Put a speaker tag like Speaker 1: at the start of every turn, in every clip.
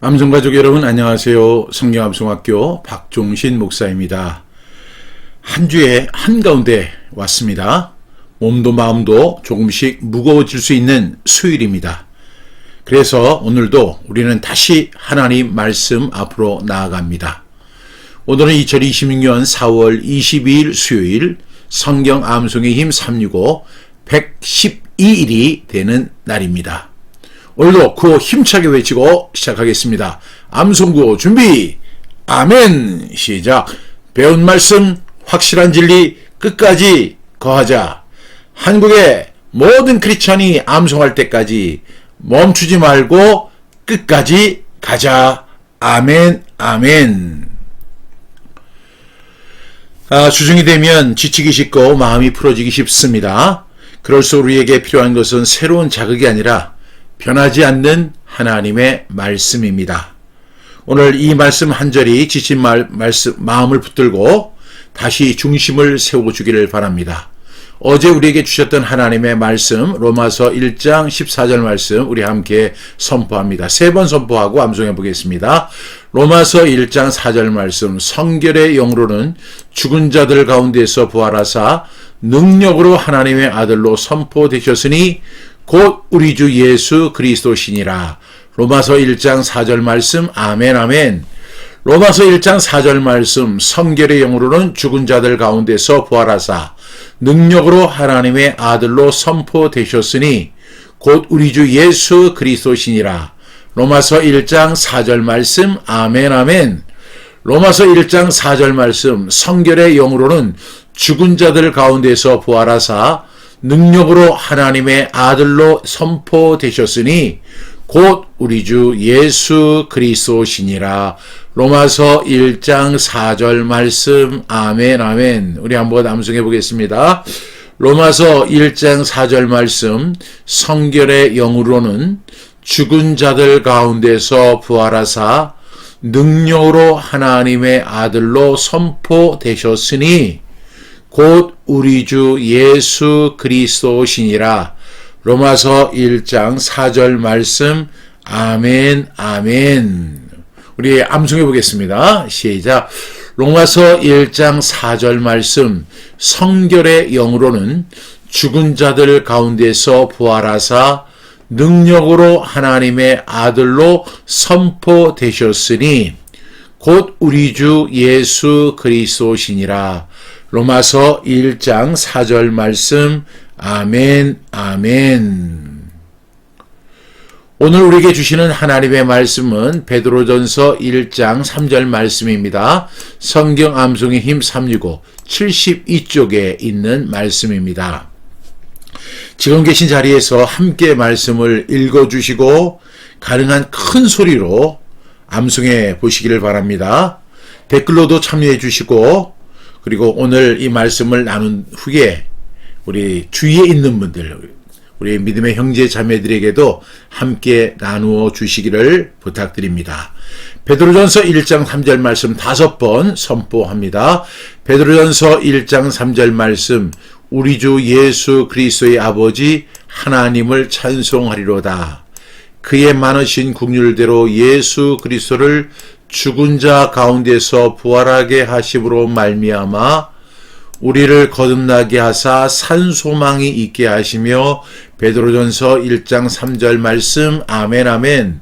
Speaker 1: 암송가족 여러분 안녕하세요. 성경암송학교 박종신 목사입니다. 한 주의 한가운데 왔습니다. 몸도 마음도 조금씩 무거워질 수 있는 수요일입니다. 그래서 오늘도 우리는 다시 하나님 말씀 앞으로 나아갑니다. 오늘은 2026년 4월 22일 수요일 성경 암송의 힘 365 112일이 되는 날입니다. 오늘도 구호 힘차게 외치고 시작하겠습니다. 암송구호 준비! 아멘! 시작! 배운 말씀, 확실한 진리 끝까지 거하자. 한국의 모든 크리스찬이 암송할 때까지 멈추지 말고 끝까지 가자. 아멘, 아멘. 주중이 되면 지치기 쉽고 마음이 풀어지기 쉽습니다. 그럴수록 우리에게 필요한 것은 새로운 자극이 아니라 변하지 않는 하나님의 말씀입니다. 오늘 이 말씀 한 절이 지친 마음을 붙들고 다시 중심을 세워주기를 바랍니다. 어제 우리에게 주셨던 하나님의 말씀 로마서 1장 14절 말씀 우리 함께 선포합니다. 3번 선포하고 암송해 보겠습니다. 로마서 1장 4절 말씀 성결의 영으로는 죽은 자들 가운데서 부활하사 능력으로 하나님의 아들로 선포되셨으니 곧 우리 주 예수 그리스도시니라. 로마서 1장 4절 말씀 아멘 아멘. 로마서 1장 4절 말씀 성결의 영으로는 죽은 자들 가운데서 부활하사 능력으로 하나님의 아들로 선포되셨으니 곧 우리 주 예수 그리스도시니라. 로마서 1장 4절 말씀 아멘 아멘. 로마서 1장 4절 말씀 성결의 영으로는 죽은 자들 가운데서 부활하사 능력으로 하나님의 아들로 선포되셨으니 곧 우리 주 예수 그리스도시니라. 로마서 1장 4절 말씀 아멘 아멘. 우리 한번 암송해 보겠습니다. 로마서 1장 4절 말씀 성결의 영으로는 죽은 자들 가운데서 부활하사 능력으로 하나님의 아들로 선포되셨으니 곧 우리 주 예수 그리스도시니라. 로마서 1장 4절 말씀 아멘 아멘. 우리 암송해 보겠습니다. 시작. 로마서 1장 4절 말씀 성결의 영으로는 죽은 자들 가운데서 부활하사 능력으로 하나님의 아들로 선포되셨으니 곧 우리 주 예수 그리스도시니라. 로마서 1장 4절 말씀 아멘 아멘. 오늘 우리에게 주시는 하나님의 말씀은 베드로전서 1장 3절 말씀입니다. 성경 암송의 힘 365 72쪽에 있는 말씀입니다. 지금 계신 자리에서 함께 말씀을 읽어주시고 가능한 큰 소리로 암송해 보시기를 바랍니다. 댓글로도 참여해 주시고 그리고 오늘 이 말씀을 나눈 후에 우리 주위에 있는 분들, 우리 믿음의 형제 자매들에게도 함께 나누어 주시기를 부탁드립니다. 베드로전서 1장 3절 말씀 5번 선포합니다. 베드로전서 1장 3절 말씀 우리 주 예수 그리스도의 아버지 하나님을 찬송하리로다. 그의 많으신 긍휼대로 예수 그리스도를 죽은 자 가운데서 부활하게 하심으로 말미암아 우리를 거듭나게 하사 산 소망이 있게 하시며 베드로전서 1장 3절 말씀 아멘 아멘.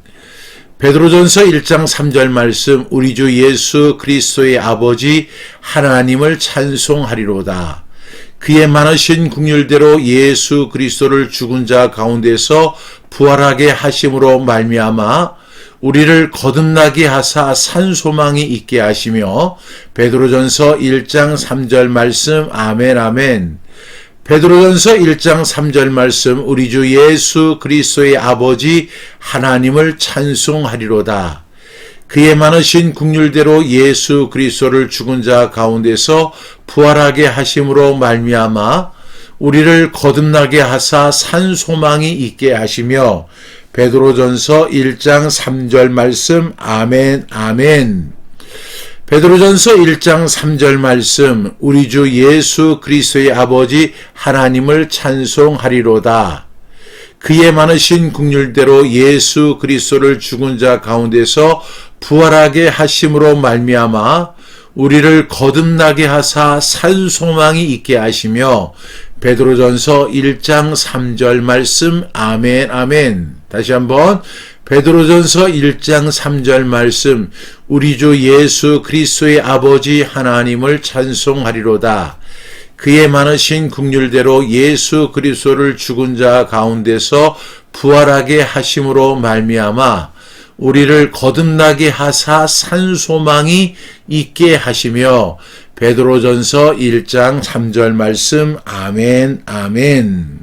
Speaker 1: 베드로전서 1장 3절 말씀 우리 주 예수 그리스도의 아버지 하나님을 찬송하리로다. 그의 많으신 긍휼대로 예수 그리스도를 죽은 자 가운데서 부활하게 하심으로 말미암아 우리를 거듭나게 하사 산 소망이 있게 하시며 베드로전서 1장 3절 말씀 아멘 아멘. 베드로전서 1장 3절 말씀 우리 주 예수 그리스도의 아버지 하나님을 찬송하리로다. 그의 많으신 긍휼대로 예수 그리스도를 죽은 자 가운데서 부활하게 하심으로 말미암아 우리를 거듭나게 하사 산 소망이 있게 하시며 베드로전서 1장 3절 말씀 아멘 아멘. 베드로전서 1장 3절 말씀 우리 주 예수 그리스도의 아버지 하나님을 찬송하리로다. 그의 많으신 긍휼대로 예수 그리스도를 죽은 자 가운데서 부활하게 하심으로 말미암아 우리를 거듭나게 하사 산 소망이 있게 하시며 베드로전서 1장 3절 말씀 아멘 아멘. 다시 한번 베드로전서 1장 3절 말씀 우리 주 예수 그리스도의 아버지 하나님을 찬송하리로다. 그의 많으신 긍휼대로 예수 그리스도를 죽은 자 가운데서 부활하게 하심으로 말미암아 우리를 거듭나게 하사 산 소망이 있게 하시며 베드로전서 1장 3절 말씀 아멘 아멘.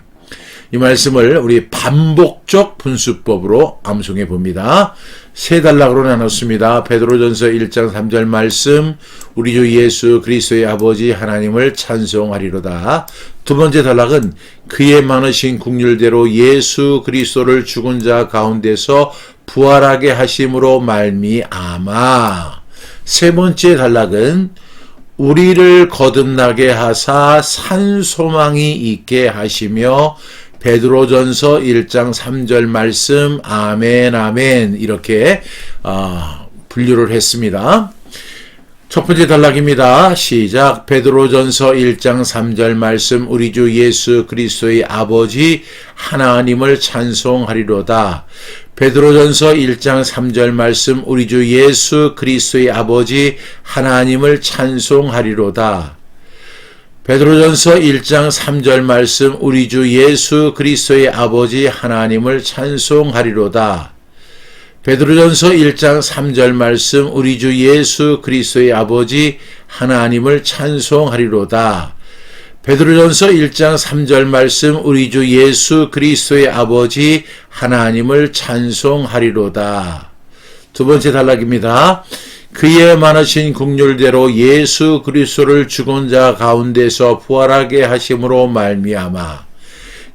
Speaker 1: 이 말씀을 우리 반복적 분수법으로 암송해 봅니다. 세 단락으로 나눴습니다. 베드로전서 1장 3절 말씀 우리 주 예수 그리스도의 아버지 하나님을 찬송하리로다. 두 번째 단락은 그의 많으신 긍휼대로 예수 그리스도를 죽은 자 가운데서 부활하게 하심으로 말미암아. 세 번째 단락은 우리를 거듭나게 하사 산 소망이 있게 하시며 베드로전서 1장 3절 말씀 아멘 아멘 이렇게 분류를 했습니다. 첫 번째 단락입니다. 시작. 베드로전서 1장 3절 말씀 우리 주 예수 그리스도의 아버지 하나님을 찬송하리로다. 베드로전서 1장 3절 말씀 우리 주 예수 그리스도의 아버지 하나님을 찬송하리로다. 베드로전서 1장 3절 말씀 우리 주 예수 그리스도의 아버지 하나님을 찬송하리로다. 베드로전서 1장 3절 말씀 우리 주 예수 그리스도의 아버지 하나님을 찬송하리로다. 베드로전서 1장 3절 말씀 우리 주 예수 그리스도의 아버지 하나님을 찬송하리로다. 두 번째 단락입니다. 그의 많으신 긍휼대로 예수 그리스도를 죽은 자 가운데서 부활하게 하심으로 말미암아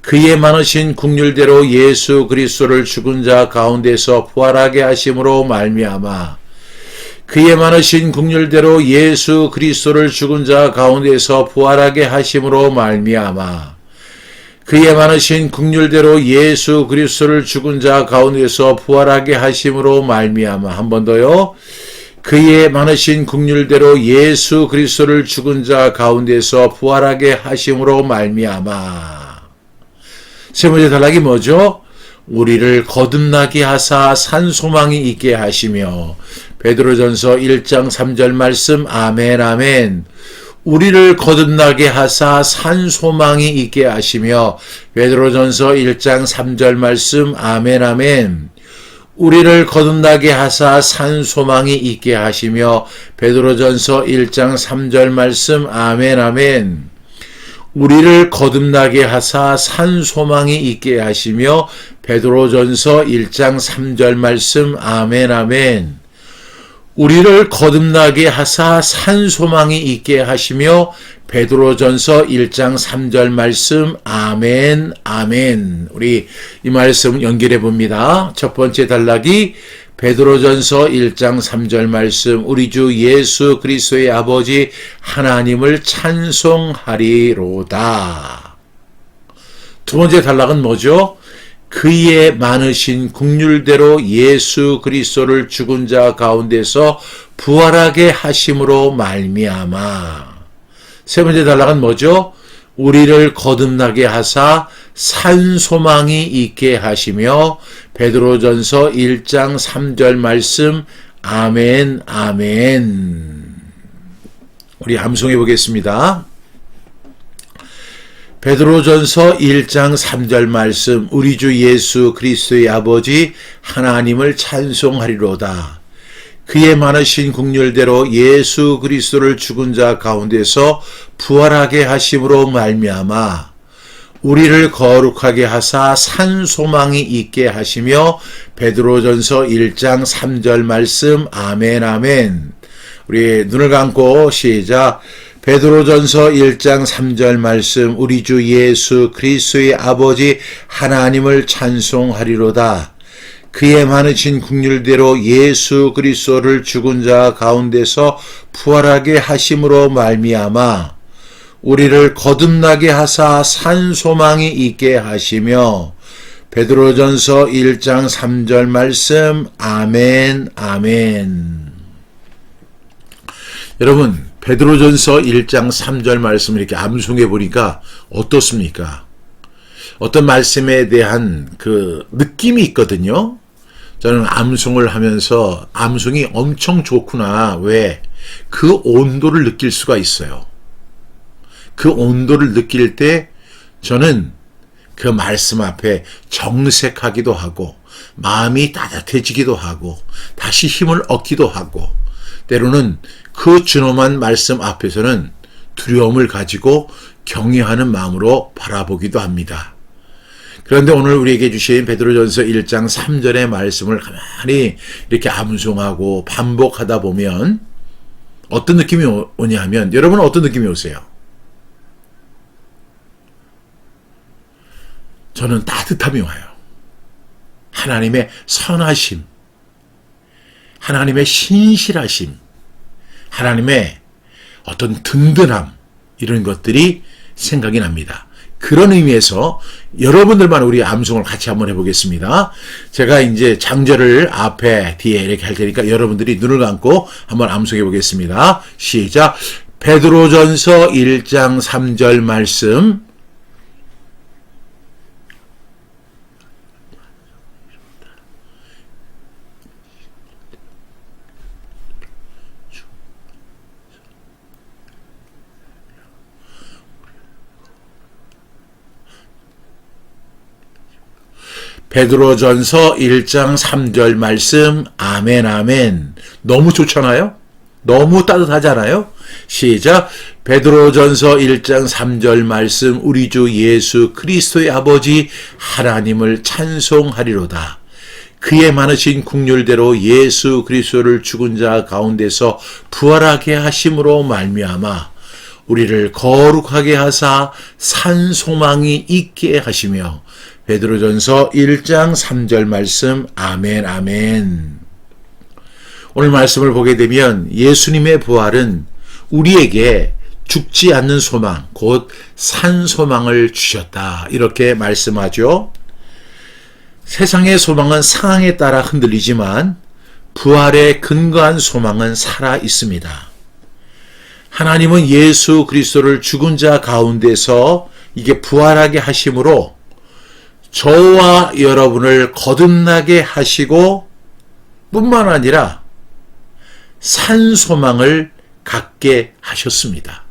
Speaker 1: 그의 많으신 긍휼대로 예수 그리스도를 죽은 자 가운데서 부활하게 하심으로 말미암아 그의 많으신 긍휼대로 예수 그리스도를 죽은 자 가운데서 부활하게 하심으로 말미암아 그의 많으신 긍휼대로 예수 그리스도를 죽은 자 가운데서 부활하게 하심으로 말미암아. 한 번 더요. 그의 많으신 긍휼대로 예수 그리스도를 죽은 자 가운데서 부활하게 하심으로 말미암아. 세 번째 단락이 뭐죠? 우리를 거듭나게 하사 산 소망이 있게 하시며 베드로전서 1장 3절 말씀 아멘 아멘. 우리를 거듭나게 하사 산 소망이 있게 하시며 베드로전서 1장 3절 말씀 아멘 아멘. 우리를 거듭나게 하사 산 소망이 있게 하시며 베드로전서 1장 3절 말씀 아멘 아멘. 우리를 거듭나게 하사 산 소망이 있게 하시며 베드로전서 1장 3절 말씀 아멘 아멘. 우리를 거듭나게 하사 산 소망이 있게 하시며 베드로전서 1장 3절 말씀 아멘 아멘. 우리 이 말씀 연결해 봅니다. 첫 번째 단락이 베드로전서 1장 3절 말씀 우리 주 예수 그리스도의 아버지 하나님을 찬송하리로다. 두 번째 단락은 뭐죠? 그의 많으신 긍휼대로 예수 그리스도를 죽은 자 가운데서 부활하게 하심으로 말미암아. 세 번째 단락은 뭐죠? 우리를 거듭나게 하사 산 소망이 있게 하시며 베드로전서 1장 3절 말씀 아멘 아멘. 우리 암송해 보겠습니다. 베드로전서 1장 3절 말씀 우리 주 예수 그리스도의 아버지 하나님을 찬송하리로다. 그의 많으신 긍휼대로 예수 그리스도를 죽은 자 가운데서 부활하게 하심으로 말미암아 우리를 거룩하게 하사 산 소망이 있게 하시며 베드로전서 1장 3절 말씀 아멘 아멘. 우리 눈을 감고 시작. 베드로전서 1장 3절 말씀 우리 주 예수 그리스도의 아버지 하나님을 찬송하리로다. 그의 많으신 긍휼대로 예수 그리스도를 죽은 자 가운데서 부활하게 하심으로 말미암아 우리를 거듭나게 하사 산 소망이 있게 하시며 베드로전서 1장 3절 말씀. 아멘, 아멘. 여러분, 베드로전서 1장 3절 말씀을 이렇게 암송해 보니까 어떻습니까? 어떤 말씀에 대한 그 느낌이 있거든요. 저는 암송을 하면서 암송이 엄청 좋구나. 왜? 그 온도를 느낄 수가 있어요. 그 온도를 느낄 때 저는 그 말씀 앞에 정색하기도 하고 마음이 따뜻해지기도 하고 다시 힘을 얻기도 하고 때로는 그 준엄한 말씀 앞에서는 두려움을 가지고 경외하는 마음으로 바라보기도 합니다. 그런데 오늘 우리에게 주신 베드로전서 1장 3절의 말씀을 가만히 이렇게 암송하고 반복하다 보면 어떤 느낌이 오냐 하면, 여러분은 어떤 느낌이 오세요? 저는 따뜻함이 와요. 하나님의 선하심, 하나님의 신실하심, 하나님의 어떤 든든함, 이런 것들이 생각이 납니다. 그런 의미에서 여러분들만 우리 암송을 같이 한번 해보겠습니다. 제가 이제 장절을 앞에 뒤에 이렇게 할 테니까 여러분들이 눈을 감고 한번 암송해 보겠습니다. 시작. 베드로전서 1장 3절 말씀. 베드로전서 1장 3절 말씀. 아멘, 아멘. 너무 좋잖아요? 너무 따뜻하잖아요? 시작. 베드로전서 1장 3절 말씀. 우리 주 예수 그리스도의 아버지 하나님을 찬송하리로다. 그의 많으신 국률대로 예수 그리스도를 죽은 자 가운데서 부활하게 하심으로 말미암아 우리를 거룩하게 하사 산 소망이 있게 하시며. 베드로전서 1장 3절 말씀. 아멘, 아멘. 오늘 말씀을 보게 되면 예수님의 부활은 우리에게 죽지 않는 소망, 곧 산 소망을 주셨다, 이렇게 말씀하죠. 세상의 소망은 상황에 따라 흔들리지만 부활에 근거한 소망은 살아 있습니다. 하나님은 예수 그리스도를 죽은 자 가운데서 이게 부활하게 하심으로 저와 여러분을 거듭나게 하시고 뿐만 아니라 산 소망을 갖게 하셨습니다.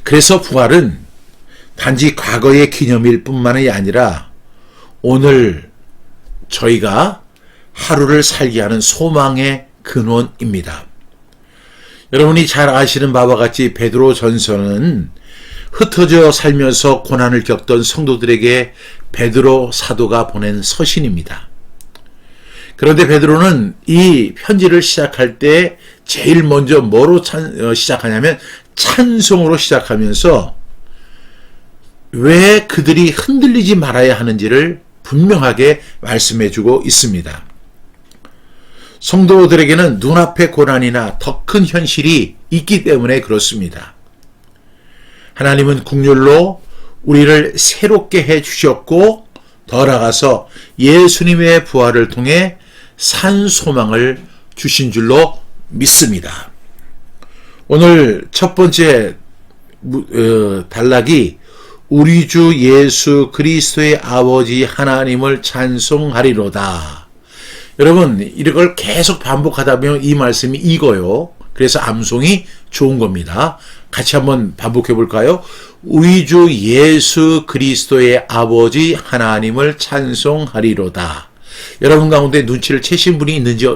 Speaker 1: 그래서 부활은 단지 과거의 기념일 뿐만이 아니라 오늘 저희가 하루를 살게 하는 소망의 근원입니다. 여러분이 잘 아시는 바와 같이 베드로전서는 흩어져 살면서 고난을 겪던 성도들에게 베드로 사도가 보낸 서신입니다. 그런데 베드로는 이 편지를 시작할 때 제일 먼저 뭐로 시작하냐면 찬송으로 시작하면서 왜 그들이 흔들리지 말아야 하는지를 분명하게 말씀해주고 있습니다. 성도들에게는 눈앞의 고난이나 더 큰 현실이 있기 때문에 그렇습니다. 하나님은 국률로 우리를 새롭게 해주셨고 더 나아가서 예수님의 부활을 통해 산 소망을 주신 줄로 믿습니다. 오늘 첫 번째 단락이 우리 주 예수 그리스도의 아버지 하나님을 찬송하리로다. 여러분, 이걸 계속 반복하다 보면 이 말씀이 익어요. 그래서 암송이 좋은 겁니다. 같이 한번 반복해 볼까요? 우리 주 예수 그리스도의 아버지 하나님을 찬송하리로다. 여러분 가운데 눈치를 채신 분이 있는지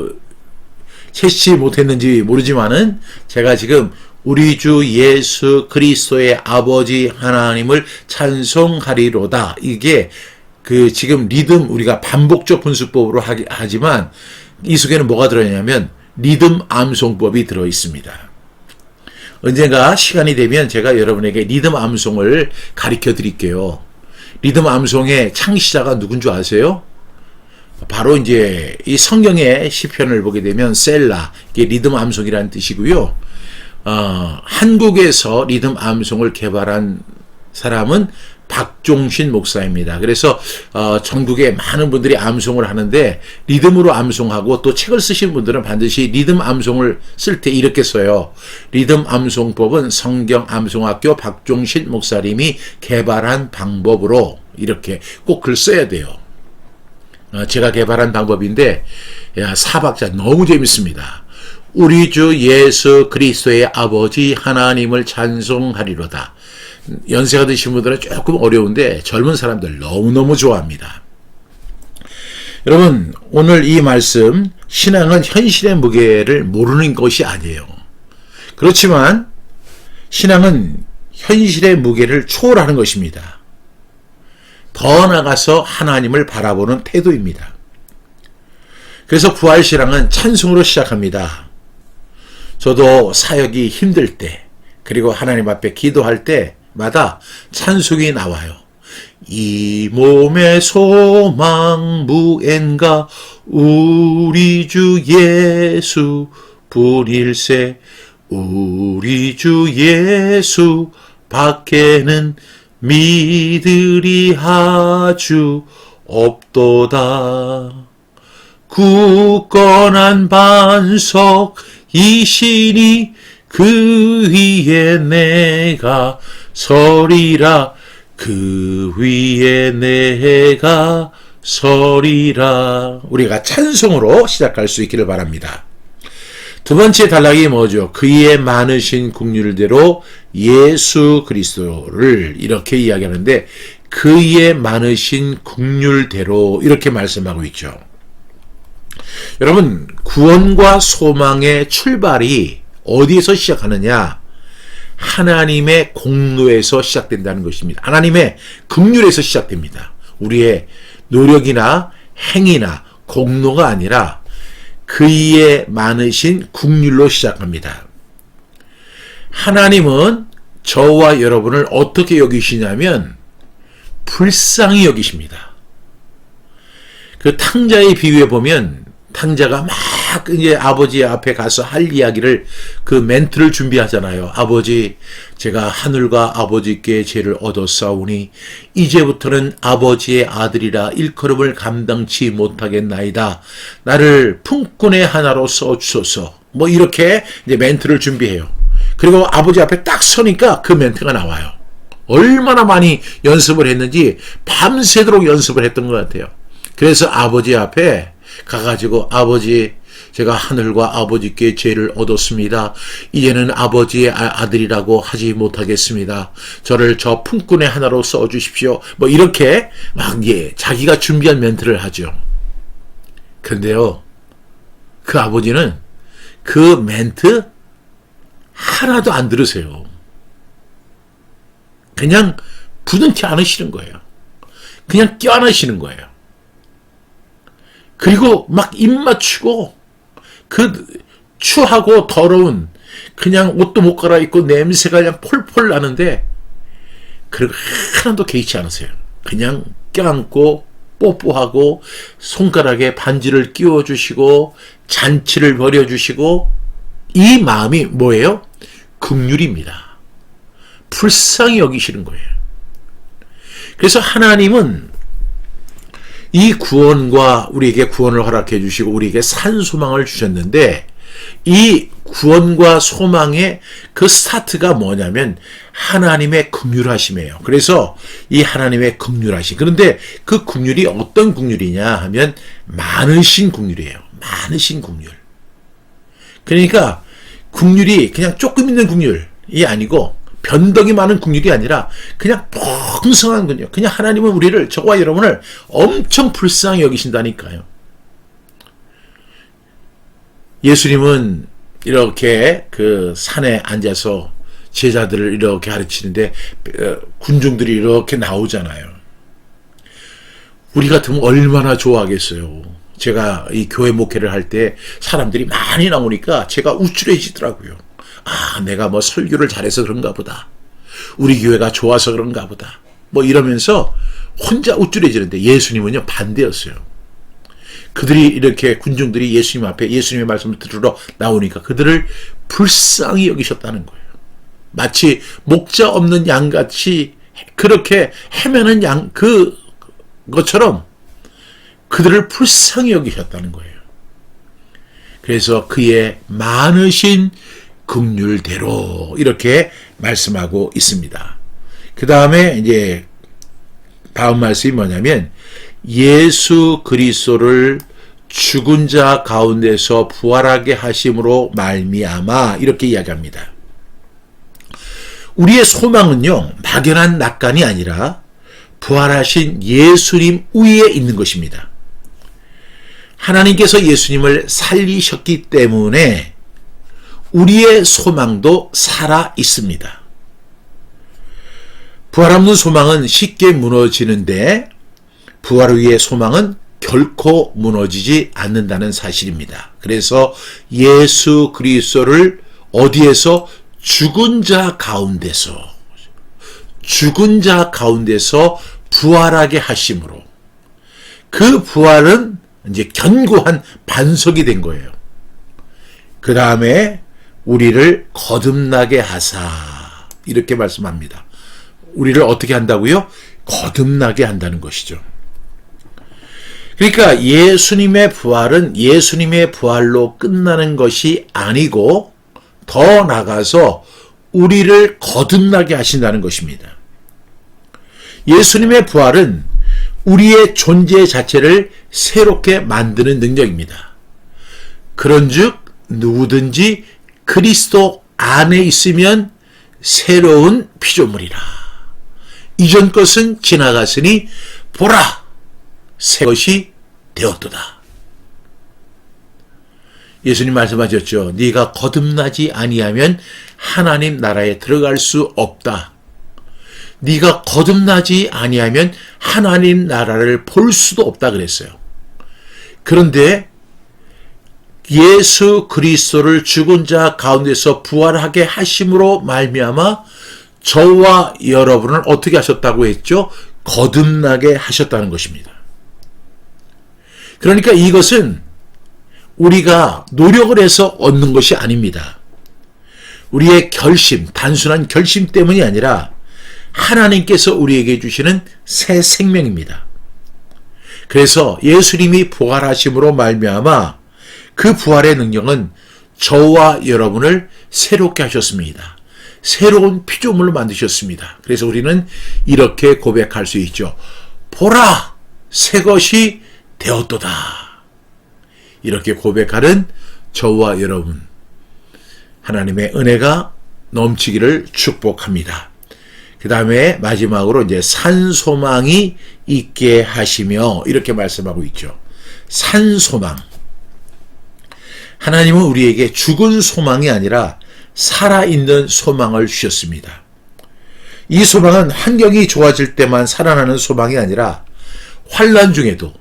Speaker 1: 채지 못했는지 모르지만은 제가 지금 우리 주 예수 그리스도의 아버지 하나님을 찬송하리로다, 이게 지금 리듬, 우리가 반복적 분수법으로 하지만 이 속에는 뭐가 들어있냐면 리듬 암송법이 들어 있습니다. 언젠가 시간이 되면 제가 여러분에게 리듬 암송을 가르쳐 드릴게요. 리듬 암송의 창시자가 누군 줄 아세요? 바로 이제 이 성경의 시편을 보게 되면 셀라, 이게 리듬 암송이라는 뜻이고요. 한국에서 리듬 암송을 개발한 사람은 박종신 목사입니다. 그래서 전국에 많은 분들이 암송을 하는데 리듬으로 암송하고 또 책을 쓰신 분들은 반드시 리듬 암송을 쓸 때 이렇게 써요. 리듬 암송법은 성경 암송학교 박종신 목사님이 개발한 방법으로 이렇게 꼭 글 써야 돼요. 제가 개발한 방법인데 사박자 너무 재밌습니다. 우리 주 예수 그리스도의 아버지 하나님을 찬송하리로다. 연세가 드신 분들은 조금 어려운데 젊은 사람들 너무너무 좋아합니다. 여러분, 오늘 이 말씀, 신앙은 현실의 무게를 모르는 것이 아니에요. 그렇지만 신앙은 현실의 무게를 초월하는 것입니다. 더 나아가서 하나님을 바라보는 태도입니다. 그래서 부활신앙은 찬송으로 시작합니다. 저도 사역이 힘들 때, 그리고 하나님 앞에 기도할 때마다 찬송이 나와요. 이 몸의 소망 무엔가 우리 주 예수 분일세. 우리 주 예수 밖에는 믿으리 아주 없도다. 굳건한 반석이시니 그 위에 내가 서리라. 그 위에 내가 서리라. 우리가 찬송으로 시작할 수 있기를 바랍니다. 두 번째 단락이 뭐죠? 그의 많으신 긍휼대로 예수 그리스도를 이렇게 이야기하는데 그의 많으신 긍휼대로 이렇게 말씀하고 있죠. 여러분, 구원과 소망의 출발이 어디에서 시작하느냐? 하나님의 공로에서 시작된다는 것입니다. 하나님의 긍휼에서 시작됩니다. 우리의 노력이나 행위나 공로가 아니라 그의 많으신 긍휼로 시작합니다. 하나님은 저와 여러분을 어떻게 여기시냐면 불쌍히 여기십니다. 그 탕자의 비유에 보면 탕자가 막 이제 아버지 앞에 가서 할 이야기를 그 멘트를 준비하잖아요. 아버지, 제가 하늘과 아버지께 죄를 얻었사오니 이제부터는 아버지의 아들이라 일컬음을 감당치 못하겠나이다. 나를 품꾼의 하나로 써주소서. 뭐 이렇게 이제 멘트를 준비해요. 그리고 아버지 앞에 딱 서니까 그 멘트가 나와요. 얼마나 많이 연습을 했는지 밤새도록 연습을 했던 것 같아요. 그래서 아버지 앞에 가가지고 아버지, 제가 하늘과 아버지께 죄를 얻었습니다. 이제는 아버지의 아들이라고 하지 못하겠습니다. 저를 저 품꾼의 하나로 써주십시오. 뭐 이렇게 막 자기가 준비한 멘트를 하죠. 근데요, 그 아버지는 그 멘트 하나도 안 들으세요. 그냥 부둥켜 안으시는 거예요. 그냥 껴안으시는 거예요. 그리고 막 입 맞추고 그 추하고 더러운 그냥 옷도 못 갈아입고 냄새가 그냥 폴폴 나는데 그리고 하나도 개의치 않으세요. 그냥 껴안고 뽀뽀하고 손가락에 반지를 끼워주시고 잔치를 벌여주시고 이 마음이 뭐예요? 긍휼입니다. 불쌍히 여기시는 거예요. 그래서 하나님은 이 구원과 우리에게 구원을 허락해 주시고 우리에게 산 소망을 주셨는데 이 구원과 소망의 그 스타트가 뭐냐면 하나님의 긍휼하심이에요. 그래서 이 하나님의 긍휼하심. 그런데 그 긍휼이 어떤 긍휼이냐 하면 많으신 긍휼이에요. 많으신 긍휼. 그러니까 긍휼이 그냥 조금 있는 긍휼이 아니고 변덕이 많은 긍휼이 아니라 그냥 풍성한 긍휼. 그냥 하나님은 우리를, 저와 여러분을 엄청 불쌍히 여기신다니까요. 예수님은 이렇게 그 산에 앉아서 제자들을 이렇게 가르치는데 군중들이 이렇게 나오잖아요. 우리 같으면 얼마나 좋아하겠어요. 제가 이 교회 목회를 할 때 사람들이 많이 나오니까 제가 우쭐해지더라고요. 아, 내가 뭐 설교를 잘해서 그런가 보다. 우리 교회가 좋아서 그런가 보다. 뭐 이러면서 혼자 우쭐해지는데 예수님은요, 반대였어요. 그들이 이렇게 군중들이 예수님 앞에 예수님의 말씀을 들으러 나오니까 그들을 불쌍히 여기셨다는 거예요. 마치 목자 없는 양같이 그렇게 헤매는 것처럼 그들을 불쌍히 여기셨다는 거예요. 그래서 그의 많으신 긍휼대로 이렇게 말씀하고 있습니다. 그 다음에 이제 다음 말씀이 뭐냐면 예수 그리스도를 죽은 자 가운데서 부활하게 하심으로 말미암아 이렇게 이야기합니다. 우리의 소망은요, 막연한 낙관이 아니라 부활하신 예수님 위에 있는 것입니다. 하나님께서 예수님을 살리셨기 때문에 우리의 소망도 살아 있습니다. 부활 없는 소망은 쉽게 무너지는데 부활 위의 소망은 결코 무너지지 않는다는 사실입니다. 그래서 예수 그리스도를 어디에서? 죽은 자 가운데서 부활하게 하심으로 그 부활은 이제 견고한 반석이 된 거예요. 그 다음에 우리를 거듭나게 하사 이렇게 말씀합니다. 우리를 어떻게 한다고요? 거듭나게 한다는 것이죠. 그러니까 예수님의 부활은 예수님의 부활로 끝나는 것이 아니고 더 나아가서 우리를 거듭나게 하신다는 것입니다. 예수님의 부활은 우리의 존재 자체를 새롭게 만드는 능력입니다. 그런즉 누구든지 그리스도 안에 있으면 새로운 피조물이라. 이전 것은 지나갔으니 보라 새 것이 되었도다. 예수님 말씀하셨죠. 네가 거듭나지 아니하면 하나님 나라에 들어갈 수 없다. 네가 거듭나지 아니하면 하나님 나라를 볼 수도 없다 그랬어요. 그런데 예수 그리스도를 죽은 자 가운데서 부활하게 하심으로 말미암아 저와 여러분을 어떻게 하셨다고 했죠? 거듭나게 하셨다는 것입니다. 그러니까 이것은 우리가 노력을 해서 얻는 것이 아닙니다. 우리의 결심, 단순한 결심 때문이 아니라 하나님께서 우리에게 주시는 새 생명입니다. 그래서 예수님이 부활하심으로 말미암아 그 부활의 능력은 저와 여러분을 새롭게 하셨습니다. 새로운 피조물로 만드셨습니다. 그래서 우리는 이렇게 고백할 수 있죠. 보라! 새 것이 되었도다. 이렇게 고백하는 저와 여러분, 하나님의 은혜가 넘치기를 축복합니다. 그 다음에 마지막으로 이제 산소망이 있게 하시며 이렇게 말씀하고 있죠. 산소망. 하나님은 우리에게 죽은 소망이 아니라 살아있는 소망을 주셨습니다. 이 소망은 환경이 좋아질 때만 살아나는 소망이 아니라 환난 중에도,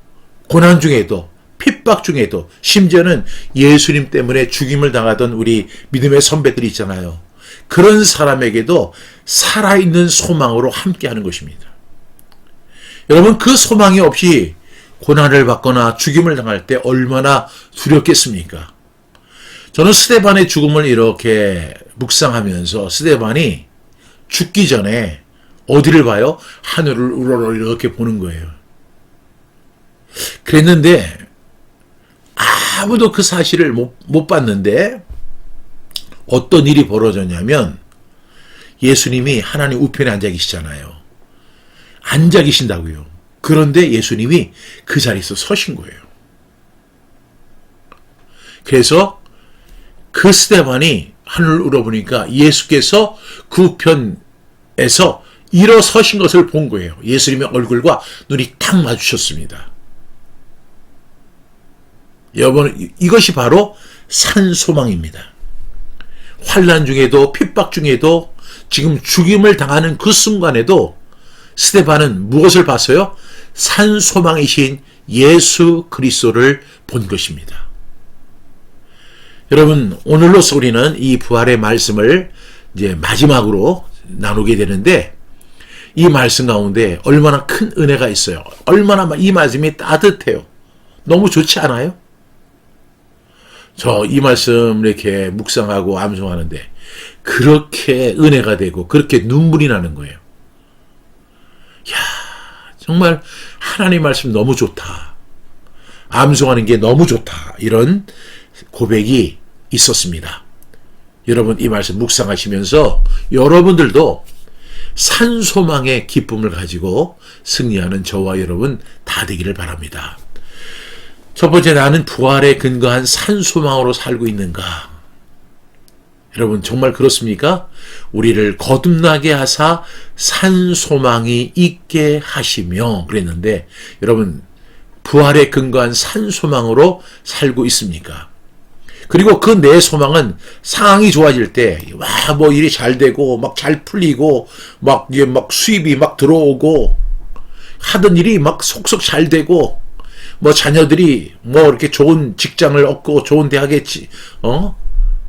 Speaker 1: 고난 중에도, 핍박 중에도, 심지어는 예수님 때문에 죽임을 당하던 우리 믿음의 선배들이 있잖아요. 그런 사람에게도 살아있는 소망으로 함께하는 것입니다. 여러분, 그 소망이 없이 고난을 받거나 죽임을 당할 때 얼마나 두렵겠습니까? 저는 스데반의 죽음을 이렇게 묵상하면서 스데반이 죽기 전에 어디를 봐요? 하늘을 우러러 이렇게 보는 거예요. 그랬는데 아무도 그 사실을 못 봤는데 어떤 일이 벌어졌냐면 예수님이 하나님 우편에 앉아 계시잖아요. 앉아 계신다고요. 그런데 예수님이 그 자리에서 서신 거예요. 그래서 그 스데반이 하늘을 우러보니까 예수께서 그 우편에서 일어서신 것을 본 거예요. 예수님의 얼굴과 눈이 탁 마주쳤습니다. 여러분, 이것이 바로 산소망입니다. 환난 중에도 핍박 중에도 지금 죽임을 당하는 그 순간에도 스데반은 무엇을 봤어요? 산소망이신 예수 그리스도를 본 것입니다. 여러분, 오늘로서 우리는 이 부활의 말씀을 이제 마지막으로 나누게 되는데 이 말씀 가운데 얼마나 큰 은혜가 있어요. 얼마나 이 말씀이 따뜻해요. 너무 좋지 않아요? 저 이 말씀 이렇게 묵상하고 암송하는데 그렇게 은혜가 되고 그렇게 눈물이 나는 거예요. 정말 하나님 말씀 너무 좋다. 암송하는 게 너무 좋다. 이런 고백이 있었습니다. 여러분 이 말씀 묵상하시면서 여러분들도 산소망의 기쁨을 가지고 승리하는 저와 여러분 다 되기를 바랍니다. 첫 번째, 나는 부활에 근거한 산소망으로 살고 있는가? 여러분 정말 그렇습니까? 우리를 거듭나게 하사 산소망이 있게 하시며 그랬는데, 여러분 부활에 근거한 산소망으로 살고 있습니까? 그리고 그 내 소망은 상황이 좋아질 때, 뭐 일이 잘 되고, 막 잘 풀리고, 막 수입이 막 들어오고, 하던 일이 막 속속 잘 되고, 뭐 자녀들이 뭐 이렇게 좋은 직장을 얻고, 좋은 대학에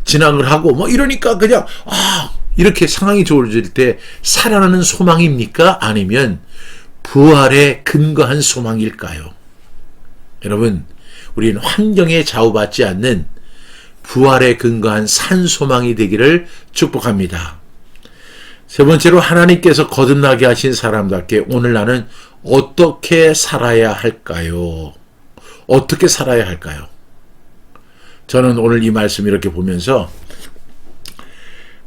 Speaker 1: 진학을 하고, 뭐 이러니까 그냥, 이렇게 상황이 좋아질 때 살아나는 소망입니까? 아니면 부활에 근거한 소망일까요? 여러분, 우리는 환경에 좌우받지 않는 부활에 근거한 산소망이 되기를 축복합니다. 세 번째로, 하나님께서 거듭나게 하신 사람답게 오늘 나는 어떻게 살아야 할까요? 어떻게 살아야 할까요? 저는 오늘 이 말씀 이렇게 보면서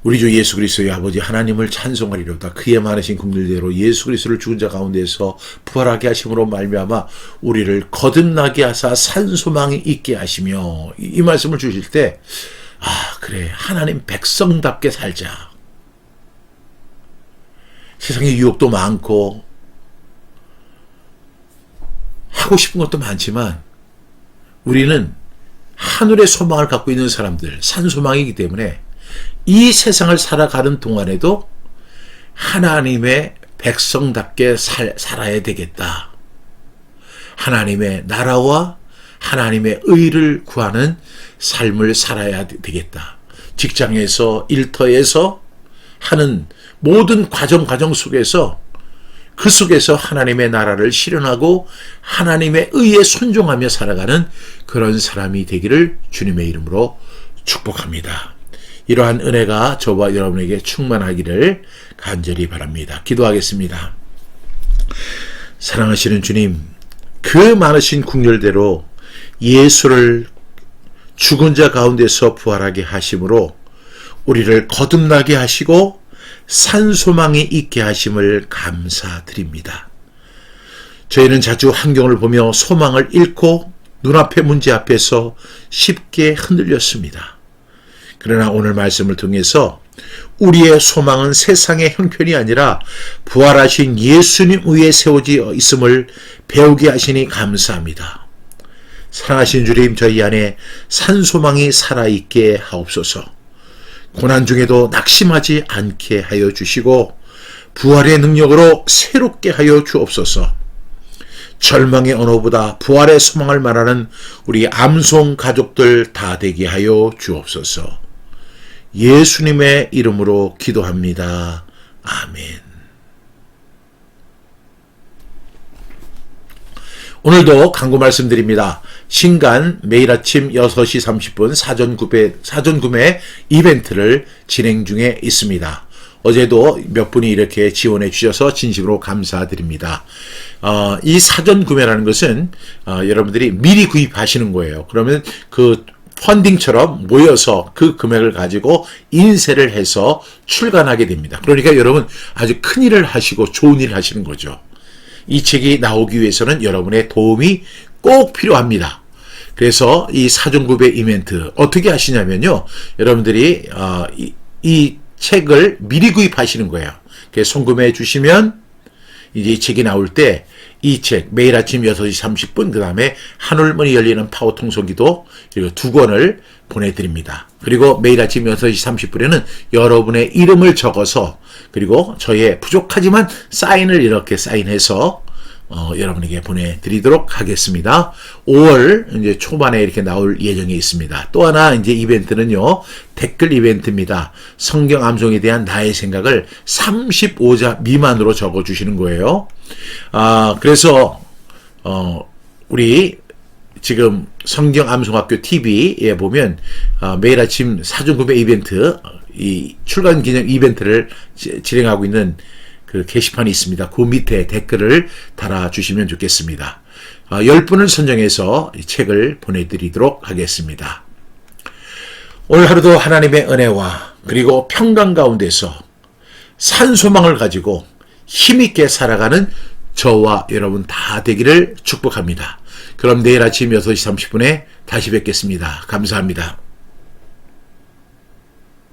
Speaker 1: 우리 주 예수 그리스도의 아버지 하나님을 찬송하리로다. 그의 많으신 긍휼대로 예수 그리스도를 죽은 자 가운데서 부활하게 하심으로 말미암아 우리를 거듭나게 하사 산소망이 있게 하시며, 이 말씀을 주실 때 그래, 하나님 백성답게 살자. 세상에 유혹도 많고 하고 싶은 것도 많지만 우리는 하늘의 소망을 갖고 있는 사람들, 산소망이기 때문에 이 세상을 살아가는 동안에도 하나님의 백성답게 살아야 되겠다. 하나님의 나라와 하나님의 의를 구하는 삶을 살아야 되겠다. 직장에서, 일터에서 하는 모든 과정 속에서, 그 속에서 하나님의 나라를 실현하고 하나님의 의에 순종하며 살아가는 그런 사람이 되기를 주님의 이름으로 축복합니다. 이러한 은혜가 저와 여러분에게 충만하기를 간절히 바랍니다. 기도하겠습니다. 사랑하시는 주님, 그 많으신 긍휼대로 예수를 죽은 자 가운데서 부활하게 하심으로 우리를 거듭나게 하시고 산소망이 있게 하심을 감사드립니다. 저희는 자주 환경을 보며 소망을 잃고 눈앞의 문제 앞에서 쉽게 흔들렸습니다. 그러나 오늘 말씀을 통해서 우리의 소망은 세상의 형편이 아니라 부활하신 예수님 위에 세워져 있음을 배우게 하시니 감사합니다. 사랑하신 주님, 저희 안에 산소망이 살아있게 하옵소서. 고난 중에도 낙심하지 않게 하여 주시고 부활의 능력으로 새롭게 하여 주옵소서. 절망의 언어보다 부활의 소망을 말하는 우리 암송 가족들 다 되게 하여 주옵소서. 예수님의 이름으로 기도합니다. 아멘. 오늘도 강구 말씀드립니다. 신간 매일 아침 6시 30분 사전 구매 이벤트를 진행 중에 있습니다. 어제도 몇 분이 이렇게 지원해 주셔서 진심으로 감사드립니다. 이 사전 구매라는 것은 여러분들이 미리 구입하시는 거예요. 그러면 그 펀딩처럼 모여서 그 금액을 가지고 인쇄를 해서 출간하게 됩니다. 그러니까 여러분 아주 큰 일을 하시고 좋은 일을 하시는 거죠. 이 책이 나오기 위해서는 여러분의 도움이 꼭 필요합니다. 그래서 이 사전 구매 이벤트 어떻게 하시냐면요, 여러분들이 이 책을 미리 구입하시는 거예요. 그래서 송금해 주시면 이제 이 책이 나올 때 이 책 매일 아침 6시 30분, 그 다음에 하늘문이 열리는 파워 통속기도 그리고 2권을 보내드립니다. 그리고 매일 아침 6시 30분에는 여러분의 이름을 적어서, 그리고 저의 부족하지만 사인을 이렇게 사인해서 여러분에게 보내드리도록 하겠습니다. 5월 이제 초반에 이렇게 나올 예정이 있습니다. 또 하나 이제 이벤트는요, 댓글 이벤트입니다. 성경 암송에 대한 나의 생각을 35자 미만으로 적어주시는 거예요. 그래서 우리 지금 성경 암송학교 TV에 보면 매일 아침 사전 구매 이벤트, 이 출간 기념 이벤트를 진행하고 있는 그 게시판이 있습니다. 그 밑에 댓글을 달아주시면 좋겠습니다. 10분을 선정해서 이 책을 보내드리도록 하겠습니다. 오늘 하루도 하나님의 은혜와 그리고 평강 가운데서 산소망을 가지고 힘있게 살아가는 저와 여러분 다 되기를 축복합니다. 그럼 내일 아침 6시 30분에 다시 뵙겠습니다. 감사합니다.